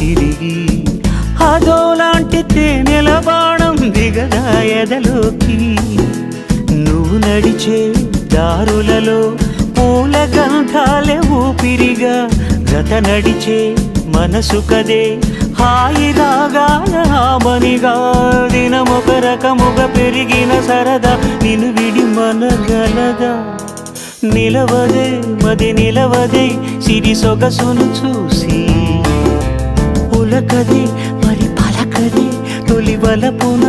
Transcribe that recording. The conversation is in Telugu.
తిరిగి అదోలాంటి తేనెల బాణం దిగదా ఎదలోకి నువ్వు నడిచే దారులలో పూల గంధాలే ఊపిరిగా గత నడిచే మనసు కదే హాయి రాగాల హామనిగా దినమొక రకముగా పెరిగిన సరదా నిన్ను విడి మనగలదా నిలవదే మది నిలవదే సిరి సొగసును చూసి ఉలకదే మరి పలకదే తొలి వలపున